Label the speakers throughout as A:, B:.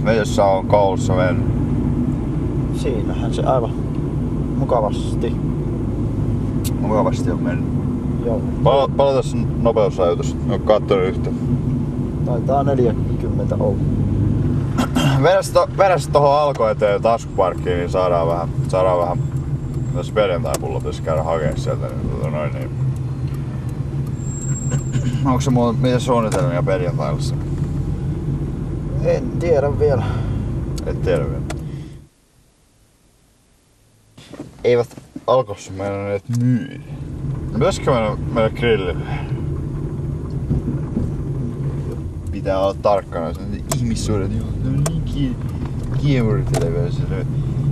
A: Mites sä on koulussa mennyt?
B: Siinähän se aivan mukavasti.
A: Mukavasti on mennyt.
B: Joo.
A: Paljon tässä nopeusrajoitus? En oo kattonut yhtä.
B: Taitaa 40 olla.
A: Vedä tohon alko eteen taskuparkkiin, niin saadaan vähän. Jos perjantai-pulla pitäisi käydä hakee sieltä, niin onko se miten suunnitelmia perjantailla?
B: En tiedä vielä.
A: Et tiedä vielä. Eivät Alkossa meinanneet myydä. No pitäisikö mennä grillille? Pitää olla tarkkana, ihmissuudet, ne on niin kiemurittelevia.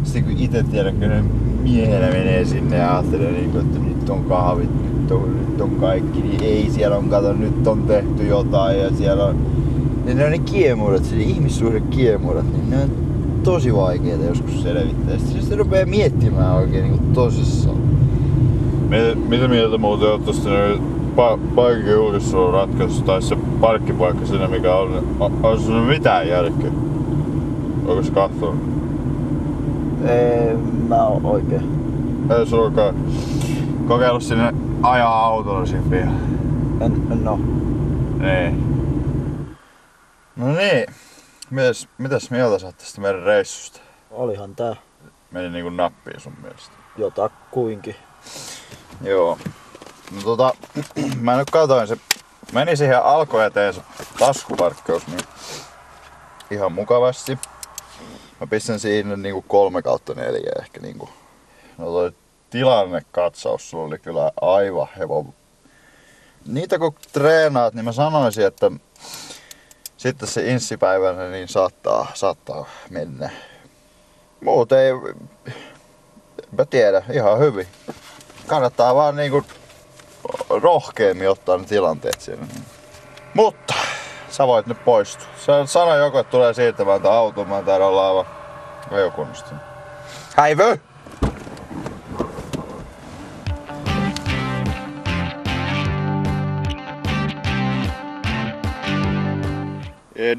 A: Sitten kun ite tiedän, kun ne miehenä menee sinne ja ajattelee, että nyt on kahvit, nyt on kaikki, niin ei, siellä on, kato, nyt on tehty jotain ja siellä on... Ne on ne kiemurat, se ihmissuhdekiemurat, niin ne on tosi vaikeita joskus selvittää. Sitten se rupeaa miettimään oikein niin tosissaan.
C: Mitä mieltä muuten oot tosta paikan julkisuuden ratkaisusta tai se parkkipaikka siinä mikä on se mitään järkeä? Onko se katsonut?
B: Ei, mä oon oikein.
C: Ei sullakaan.
A: Kokeillut sinne ajaa autolla siinä pian.
B: En oo.
A: Niin. No niin. Mitäs mieltä sä oot tästä meidän reissusta?
B: Olihan tää
A: Meni niinku nappiin sun mielestä.
B: jotakuinkin.
A: Joo. No mä nyt katoin se. Meni siihen alko eteen se taskuparkkeus niin ihan mukavasti. Mä pistän siinä niinku 3/4 ehkä niinku. No toi tilannekatsaus sulla oli kyllä aivan hevon. Niitä kun treenaat, niin mä sanoisin, että sitten se inssipäivänä niin saattaa mennä. Muut ei, mä tiedä, ihan hyvin. Kannattaa vaan niinku rohkeammin ottaa ne tilanteet siinä. Mutta sä voit nyt poistua. Sano joko, että tulee siirtämään tää auton, mä en taida olla aivan ajokunnosta. Häivö!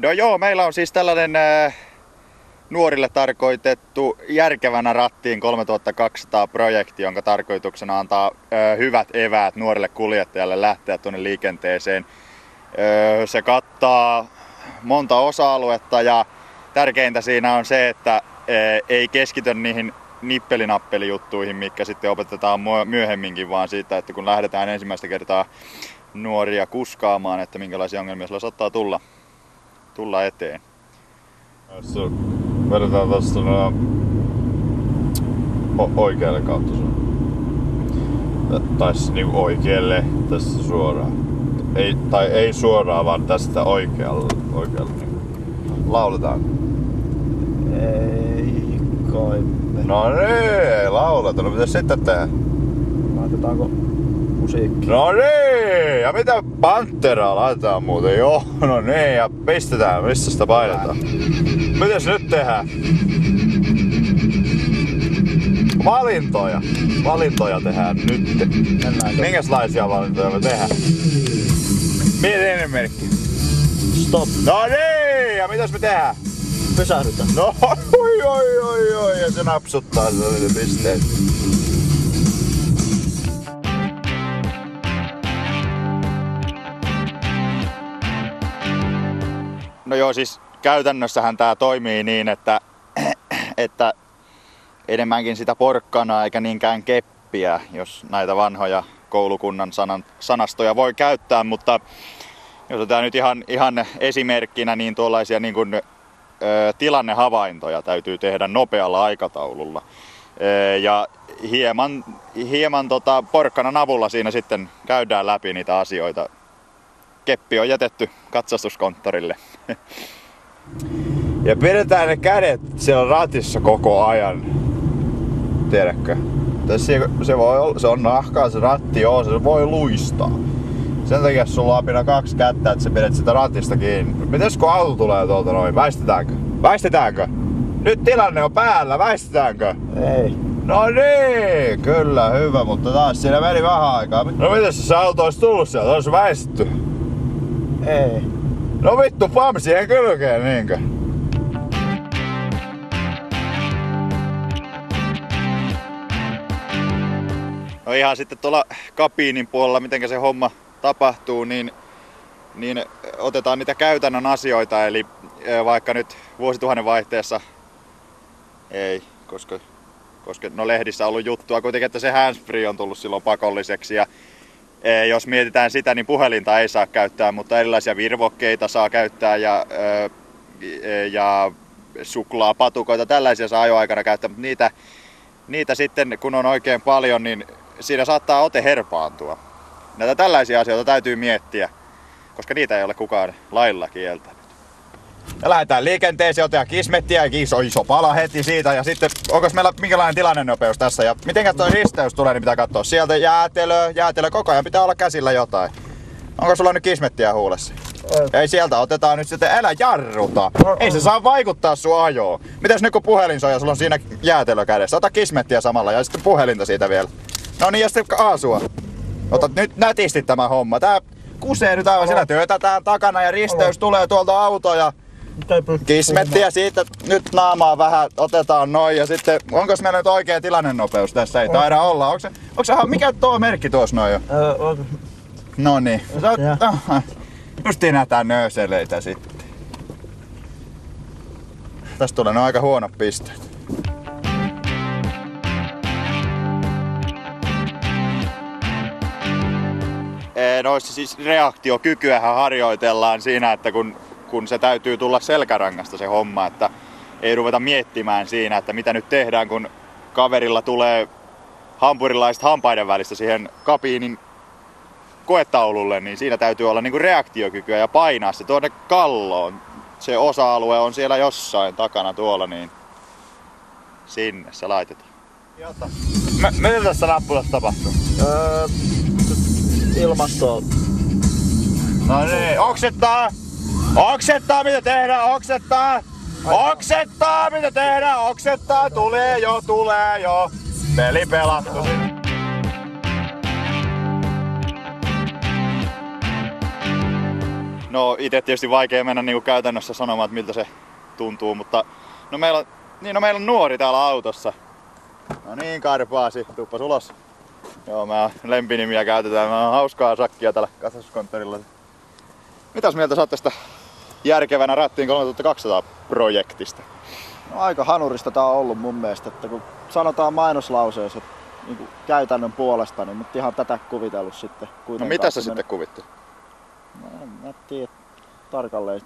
A: No joo, meillä on siis tällainen nuorille tarkoitettu järkevänä rattiin 3200 projekti, jonka tarkoituksena antaa hyvät eväät nuorille kuljettajalle lähteä tuonne liikenteeseen. Se kattaa monta osa-aluetta ja tärkeintä siinä on se, että ei keskity niihin nippelinappelijuttuihin, mitkä sitten opetetaan myöhemminkin, vaan siitä, että kun lähdetään ensimmäistä kertaa nuoria kuskaamaan, että minkälaisia ongelmia sillä saattaa tulla eteen.
C: Vedetään tästä oikealle kautta sun.
A: Tai niinku oikealle tässä suoraan. Ei suoraan, vaan tästä oikealle. Niin. Lauletaan.
B: Ei kai me.
A: No niin, lauleta. No mitä sitten tehdä?
B: Laitetaanko musiikki?
A: No niin, ja mitä Panteraa laitetaan muuten? Joo, no niin, ja pistetään. Missä sitä painetaan? Mitäs nyt tehdään? Valintoja tehdään nyt. Minkälaisia valintoja me tehdään? Mieti enimmerkki.
B: Stop.
A: No niin, ja mitäs me tehdään?
B: Pysähdytä.
A: No oi, ja se napsuttaa sen pisteet. No joo, siis käytännössähän tää toimii niin, että enemmänkin sitä porkkanaa eikä niinkään keppiä, jos näitä vanhoja koulukunnan sanastoja voi käyttää, mutta jos otetaan nyt ihan esimerkkinä, niin tuollaisia niin kuin, tilannehavaintoja täytyy tehdä nopealla aikataululla. Ja hieman porkkanan avulla siinä sitten käydään läpi niitä asioita. Keppi on jätetty katsastuskonttorille. Ja pidetään ne kädet siellä ratissa koko ajan. Tiedätkö? Se on nahkaa se ratti, joo, se voi luistaa. Sen takia sulla on aina 2 kättä, että sä pidät sitä ratista kiinni. Mites kun auto tulee tuolta noin? Väistetäänkö? Väistetäänkö? Nyt tilanne on päällä, väistetäänkö?
B: Ei.
A: No niin, kyllä, hyvä, mutta taas siinä meni vähän aikaa. No mitäs se auto olisi tullut sieltä? Olisi väistetty?
B: Ei.
A: No vittu, pam siihen kylkeen, niinkö? No ihan sitten tuolla kabiinin puolella, miten se homma tapahtuu, niin otetaan niitä käytännön asioita. Eli vaikka nyt vuosituhannen vaihteessa ei, koska no lehdissä on ollut juttua kuitenkin, että se handsfree on tullut silloin pakolliseksi. Ja jos mietitään sitä, niin puhelinta ei saa käyttää, mutta erilaisia virvokkeita saa käyttää ja suklaapatukoita, tällaisia saa ajoaikana käyttää, mutta niitä sitten kun on oikein paljon, niin siinä saattaa ote herpaantua. Näitä tällaisia asioita täytyy miettiä, koska niitä ei ole kukaan lailla kieltänyt. Ja lähdetään liikenteeseen, otetaan kismettiä ja iso pala heti siitä. Ja sitten, onko meillä minkälainen tilannenopeus tässä? Ja mitenkä toi risteys tulee, niin pitää katsoa. Sieltä jäätelö, koko ajan pitää olla käsillä jotain. Onko sulla nyt kismettiä huulessa? Ei sieltä, otetaan nyt sitten, älä jarruta. Ei se saa vaikuttaa sun ajoon. Mitäs nyt kun puhelin soi ja sulla on siinä jäätelö kädessä? Ota kismettiä samalla ja sitten puhelinta siitä vielä. No niin, ja sitten kaasua. Ota nyt nätisti tämä homma. Tää kusee nyt aivan sillä työtetään takana ja risteys tulee tuolta autoja. Kismettiä siitä nyt naamaa vähän otetaan noin ja sitten onko meillä nyt oikea tilannenopeus? Tässä ei taida olla. Onko se mikä tuo merkki tuossa noin jo? No niin. Justiin näytään nööseleitä sitten. Tästä tulee aika huonot pisteet. Noissa siis reaktiokykyähän harjoitellaan siinä, että kun se täytyy tulla selkärangasta se homma, että ei ruveta miettimään siinä, että mitä nyt tehdään, kun kaverilla tulee hampurilaiset hampaiden välistä siihen kabiinin koetaululle, niin siinä täytyy olla niinku reaktiokykyä ja painaa se tuonne kalloon. Se osa-alue on siellä jossain takana tuolla, niin sinne se laitetaan. Mitä tässä nappulassa tapahtuu?
B: Ilmasto.
A: No niin, oksettaa! Oksettaa mitä tehdään, oksettaa! Oksettaa mitä tehdään, oksettaa! Tulee jo! Peli pelattu. No itse tietysti vaikea mennä niinku käytännössä sanomaan, että miltä se tuntuu, mutta no meillä on nuori täällä autossa. No niin Karpaasi, tuppas ulos. Joo, lempinimiä käytetään, mä hauskaa sakkia täällä katsastuskonttorilla. Mitäs mieltä sä oot tästä järkevänä rattiin 3200 projektista?
B: No, aika hanurista tää on ollut mun mielestä, että kun sanotaan mainoslauseessa niin käytännön puolesta, niin mutta ihan tätä kuvitellut sitten.
A: No mitä sä sitten kuvittelet?
B: No en mä tiedä tarkalleen.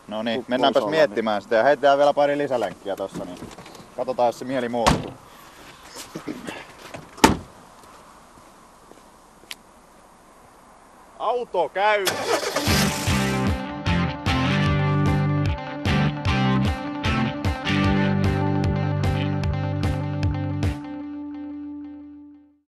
A: No niin, mennäänpäs miettimään sitä ja heitetään vielä pari lisälenkkiä tossa, niin katsotaan jos se mieli muuttuu. Auto käy!